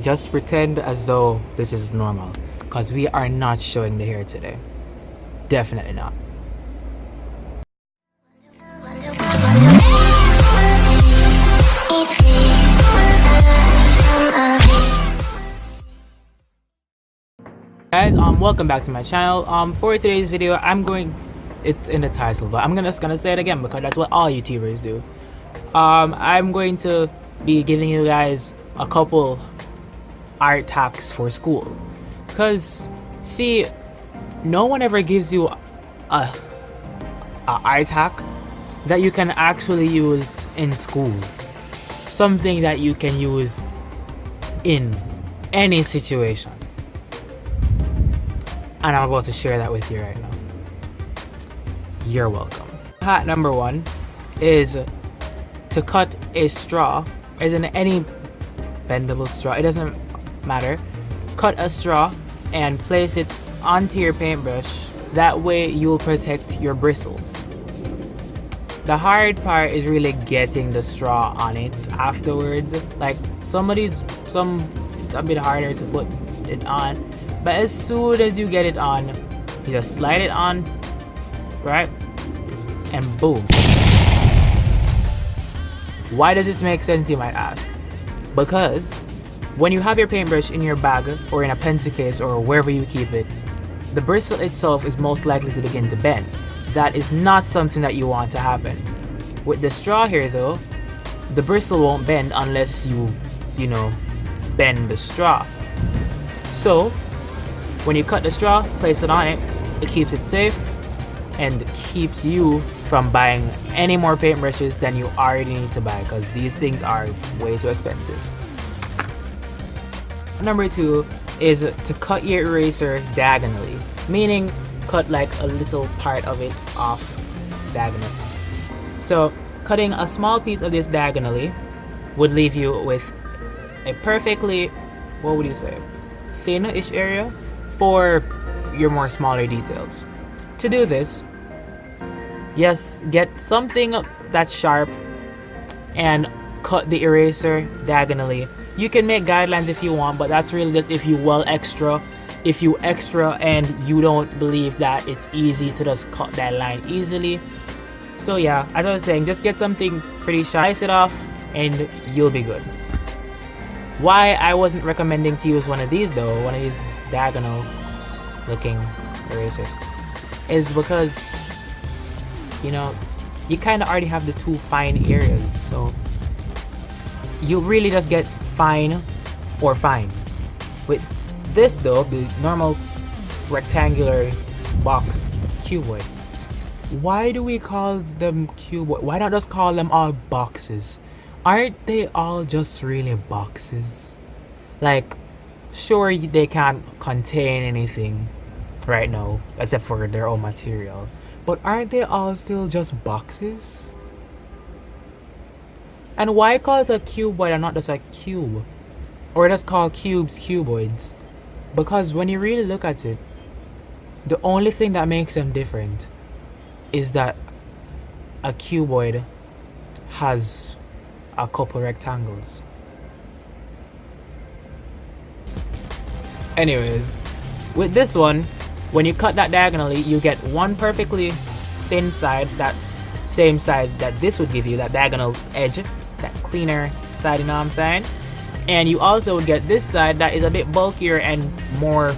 just pretend as though this is normal, because we are not showing the hair today. Definitely not. Guys, welcome back to my channel. For today's video, it's in the title, but I'm just gonna say it again because that's what all YouTubers do. I'm going to be giving you guys a couple art hacks for school, because see, no one ever gives you a art hack that you can actually use in school, something that you can use in any situation, and I'm about to share that with you right now. You're welcome. Hack number one is to cut a straw, as in any bendable straw, it doesn't matter. Cut a straw and place it onto your paintbrush. That way you'll protect your bristles. The hard part is really getting the straw on it afterwards. Like it's a bit harder to put it on, but as soon as you get it on, you just slide it on, right? And boom. Why does this make sense, you might ask? Because when you have your paintbrush in your bag or in a pencil case or wherever you keep it, the bristle itself is most likely to begin to bend. That is not something that you want to happen. With the straw here though, the bristle won't bend unless you bend the straw. So when you cut the straw, place it on it, it keeps it safe and keeps you from buying any more paintbrushes than you already need to buy, because these things are way too expensive. Number two is to cut your eraser diagonally, meaning cut like a little part of it off diagonally. So cutting a small piece of this diagonally would leave you with a perfectly, what would you say, thin-ish area for your more smaller details. To do this, yes, get something that's sharp and cut the eraser diagonally. You can make guidelines if you want, but that's really just if you extra and you don't believe that it's easy to just cut that line easily. So yeah, as I was saying, just get something pretty sharp, slice it off, and you'll be good. Why I wasn't recommending to use one of these though, one of these diagonal looking erasers, is because you kind of already have the two fine areas, so you really just get fine or fine. With this though, the normal rectangular box cuboid, why do we call them cuboid? Why not just call them all boxes? Aren't they all just really boxes? Like, sure, they can't contain anything right now except for their own material, but aren't they all still just boxes? And why call it a cuboid and not just a cube? Or just call cubes cuboids? Because when you really look at it, the only thing that makes them different is that a cuboid has a couple rectangles. Anyways, with this one, when you cut that diagonally, you get one perfectly thin side, that same side that this would give you, that diagonal edge, that cleaner side, you know what I'm saying? And you also would get this side that is a bit bulkier and more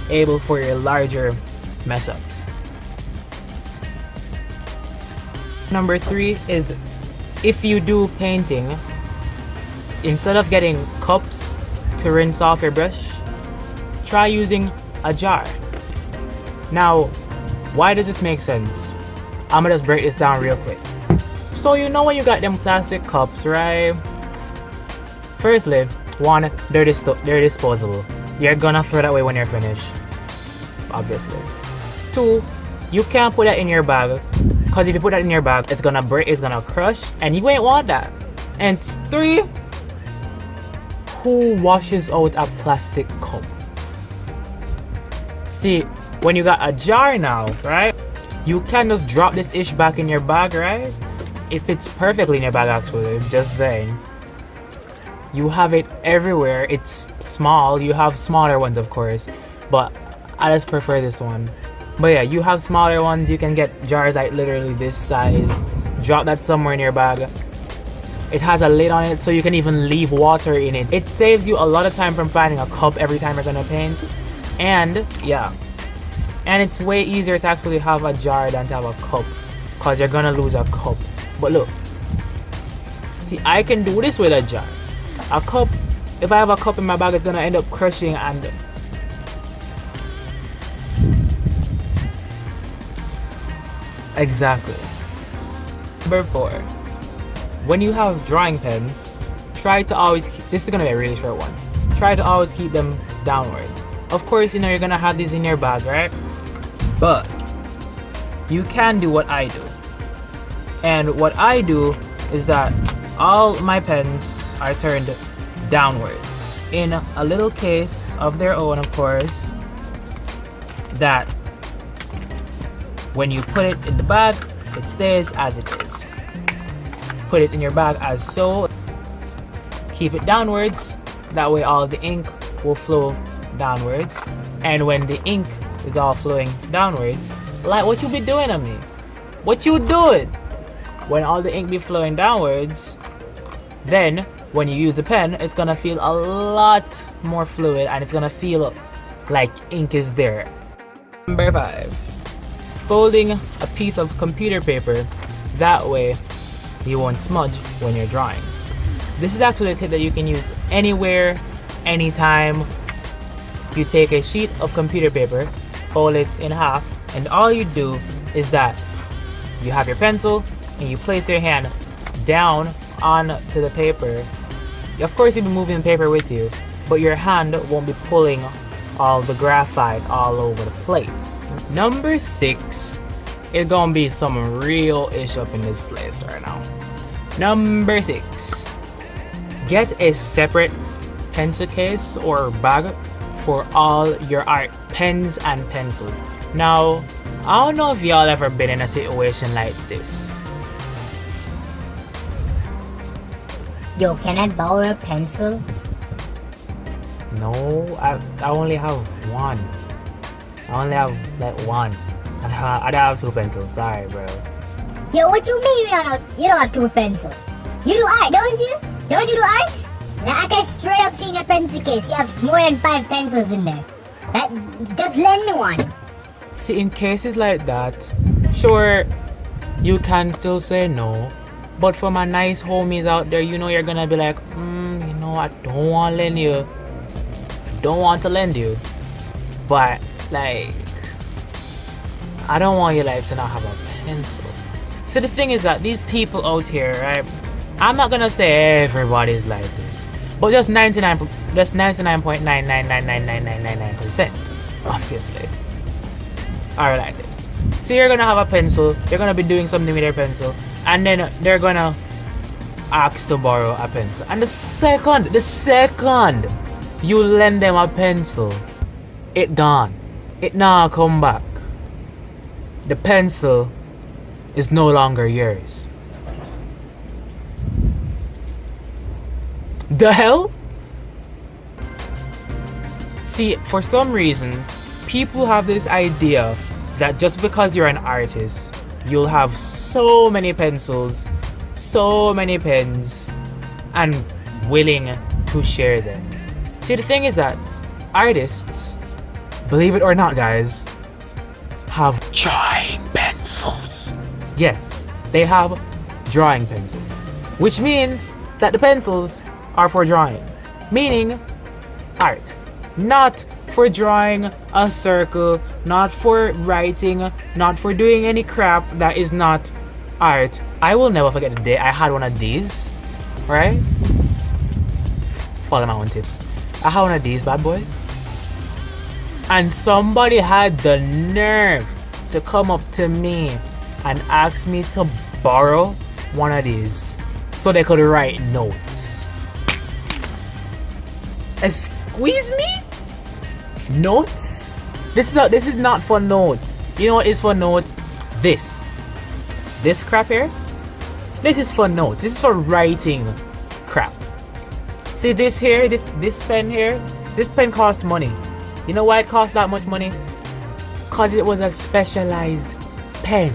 able for your larger mess ups. Number three is, if you do painting, instead of getting cups to rinse off your brush, try using a jar. Now, why does this make sense? I'm gonna just break this down real quick. So when you got them plastic cups, right? Firstly, one, they're disposable. You're gonna throw that away when you're finished, obviously. Two, you can't put that in your bag, because if you put that in your bag, it's gonna break, it's gonna crush, and you ain't want that. And three, who washes out a plastic cup? See, when you got a jar now, right? You can just drop this ish back in your bag, right? It fits perfectly in your bag actually, just saying. You have it everywhere. It's small. You have smaller ones, of course, but I just prefer this one. But yeah, you have smaller ones. You can get jars like literally this size. Drop that somewhere in your bag. It has a lid on it, so you can even leave water in it. It saves you a lot of time from finding a cup every time you're gonna paint. And yeah, and it's way easier to actually have a jar than to have a cup, because you're gonna lose a cup. But look, see, I can do this with a jar. A cup, if I have a cup in my bag, it's gonna end up crushing. And exactly. Number 4, when you have drawing pens, try to always this is gonna be a really short one. Try to always keep them downwards. Of course, you know you're gonna have these in your bag, right? But you can do what I do. And what I do is that all my pens are turned downwards in a little case of their own, of course, that when you put it in the bag, it stays as it is. Put it in your bag as so. Keep it downwards, that way all the ink will flow downwards. And when the ink is all flowing downwards, like what you be doing to me, what you doing? When all the ink be flowing downwards, then when you use the pen, it's gonna feel a lot more fluid and it's gonna feel like ink is there. Number 5, folding a piece of computer paper, that way you won't smudge when you're drawing. This is actually a tip that you can use anywhere, anytime. You take a sheet of computer paper, fold it in half, and all you do is that you have your pencil and you place your hand down onto the paper. Of course, you'll be moving the paper with you, but your hand won't be pulling all the graphite all over the place. Number 6 is gonna be some real ish up in this place right now. Number 6, get a separate pencil case or bag for all your art pens and pencils. Now, I don't know if y'all ever been in a situation like this. Yo, can I borrow a pencil? No, I only have one. I only have like one. I don't have 2 pencils. Sorry, bro. Yo, what you mean you don't have 2 pencils? You do art, don't you? Don't you do art? Now I can straight up see in your pencil case you have more than 5 pencils in there. Just lend me one. See, in cases like that, sure, you can still say no. But for my nice homies out there, you know you're gonna be like, you know, I don't want to lend you. I don't want to lend you. But, like, I don't want you, like, to not have a pencil. So the thing is that these people out here, right? I'm not gonna say everybody's like this, but just 99.999999999%, obviously, are like this. So you're gonna have a pencil, you're gonna be doing something with your pencil, and then they're gonna ask to borrow a pencil. And the second you lend them a pencil, it gone. It now come back. The pencil is no longer yours. The hell? See, for some reason, people have this idea that just because you're an artist, you'll have so many pencils, so many pens, and willing to share them. See, the thing is that artists, believe it or not, guys, have drawing pencils. Yes, they have drawing pencils, which means that the pencils are for drawing, meaning art, not for drawing a circle, not for writing, not for doing any crap that is not art. I will never forget the day I had one of these, right? Follow my own tips. I had one of these bad boys, and somebody had the nerve to come up to me and ask me to borrow one of these so they could write notes. Squeeze me? Notes? This is not for notes. You know what is for notes? This crap here. This is for notes. This is for writing crap. See, see this here, this pen here, this pen cost money. You know why it cost that much money? Because it was a specialized pen.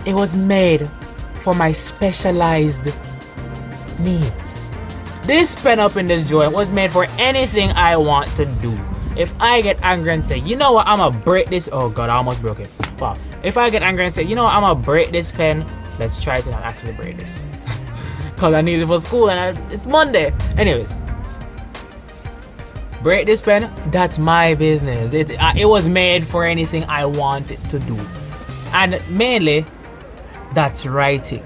It was made for my specialized needs. This pen up in this joint was made for anything I want to do. If I get angry and say, you know what, I'm gonna break this. Oh god, I almost broke it. Wow. If I get angry and say, you know what, I'm gonna break this pen. Let's try to not actually break this. Because I need it for school and it's Monday. Anyways. Break this pen, that's my business. It was made for anything I want it to do. And mainly, that's writing.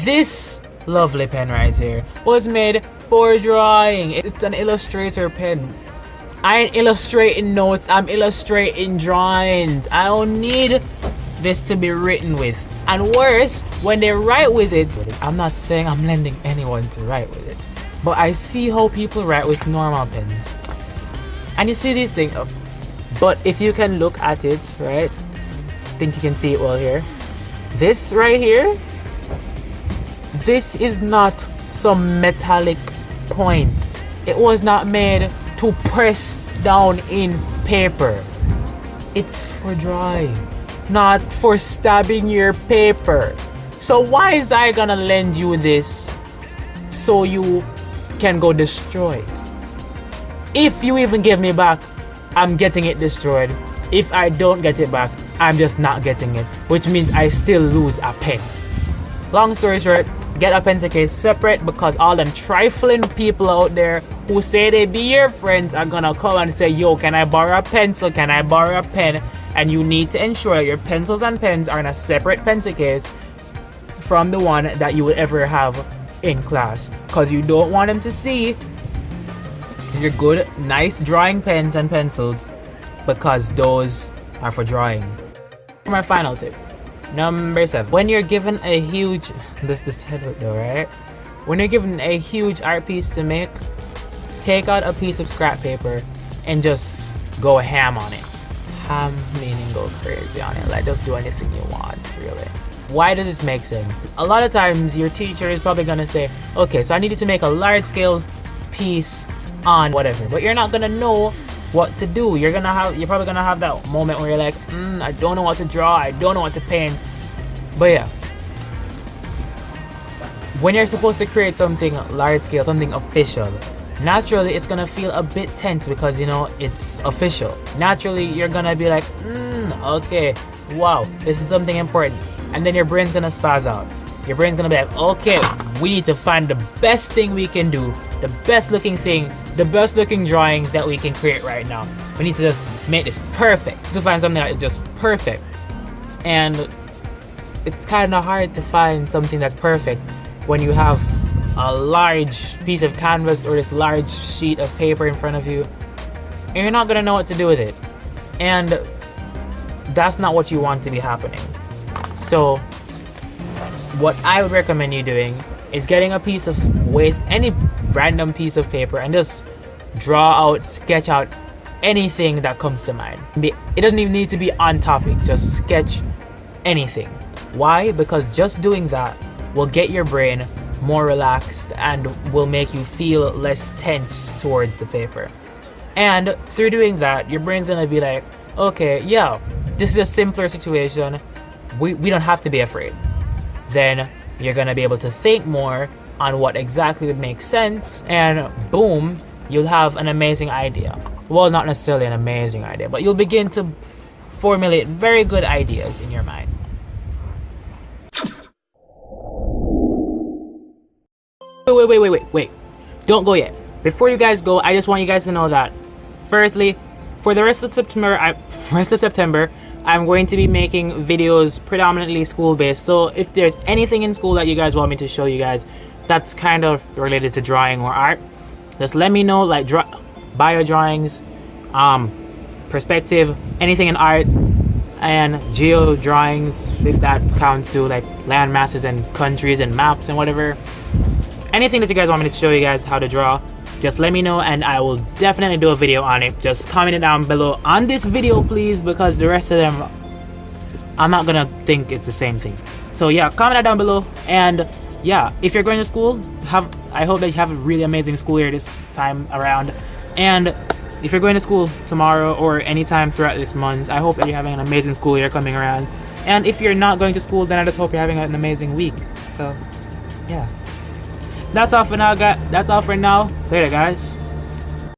This lovely pen right here was made for drawing. It's an illustrator pen. I ain't illustrating notes, I'm illustrating drawings. I don't need this to be written with. And worse, when they write with it, I'm not saying I'm lending anyone to write with it, but I see how people write with normal pens. And you see these things, but if you can look at it, right? I think you can see it well here. This right here, this is not some metallic point. It was not made to press down in paper. It's for drawing, not for stabbing your paper. So why is I gonna lend you this so you can go destroy it? If you even give me back, I'm getting it destroyed. If I don't get it back, I'm just not getting it, which means I still lose a pen. Long story short, get a pencil case separate, because all them trifling people out there who say they be your friends are gonna come and say, yo, can I borrow a pencil, can I borrow a pen? And you need to ensure that your pencils and pens are in a separate pencil case from the one that you would ever have in class, because you don't want them to see your good, nice drawing pens and pencils, because those are for drawing. My final tip, number 7. When you're given a huge, this headwork though, right? When you're given a huge art piece to make, take out a piece of scrap paper and just go ham on it. Ham meaning go crazy on it, like just do anything you want, really. Why does this make sense? A lot of times your teacher is probably gonna say, okay, so I need you to make a large scale piece on whatever, but you're not gonna know what to do. You're probably gonna have that moment where you're like, I don't know what to draw, I don't know what to paint. But yeah, when you're supposed to create something large scale, something official, naturally it's gonna feel a bit tense because, you know, it's official. Naturally you're gonna be like, okay, wow, this is something important. And then your brain's gonna spaz out. Your brain's gonna be like, okay, we need to find the best thing we can do, the best looking thing, the best looking drawings that we can create right now. We need to just make this perfect, to find something that is just perfect. And it's kind of hard to find something that's perfect when you have a large piece of canvas or this large sheet of paper in front of you and you're not gonna know what to do with it. And that's not what you want to be happening. So what I would recommend you doing is getting a piece of any random piece of paper and just draw out, sketch out anything that comes to mind. It doesn't even need to be on topic, just sketch anything. Why? Because just doing that will get your brain more relaxed and will make you feel less tense towards the paper. And through doing that, your brain's gonna be like, okay, yeah, this is a simpler situation. We don't have to be afraid. Then you're gonna be able to think more on what exactly would make sense, and boom, you'll have an amazing idea. Well, not necessarily an amazing idea, but you'll begin to formulate very good ideas in your mind. Wait. Don't go yet. Before you guys go, I just want you guys to know that, firstly, for the rest of September, I'm going to be making videos predominantly school-based. So if there's anything in school that you guys want me to show you guys that's kind of related to drawing or art, just let me know, like bio drawings, perspective, anything in art, and geo drawings, if that counts too, like land masses and countries and maps and whatever. Anything that you guys want me to show you guys how to draw, just let me know and I will definitely do a video on it. Just comment it down below on this video, please, because the rest of them, I'm not gonna think it's the same thing. So yeah, comment that down below, and yeah, if you're going to school, I hope that you have a really amazing school year this time around. And if you're going to school tomorrow or anytime throughout this month, I hope that you're having an amazing school year coming around. And if you're not going to school, then I just hope you're having an amazing week. So, yeah. That's all for now, guys. That's all for now. Later, guys.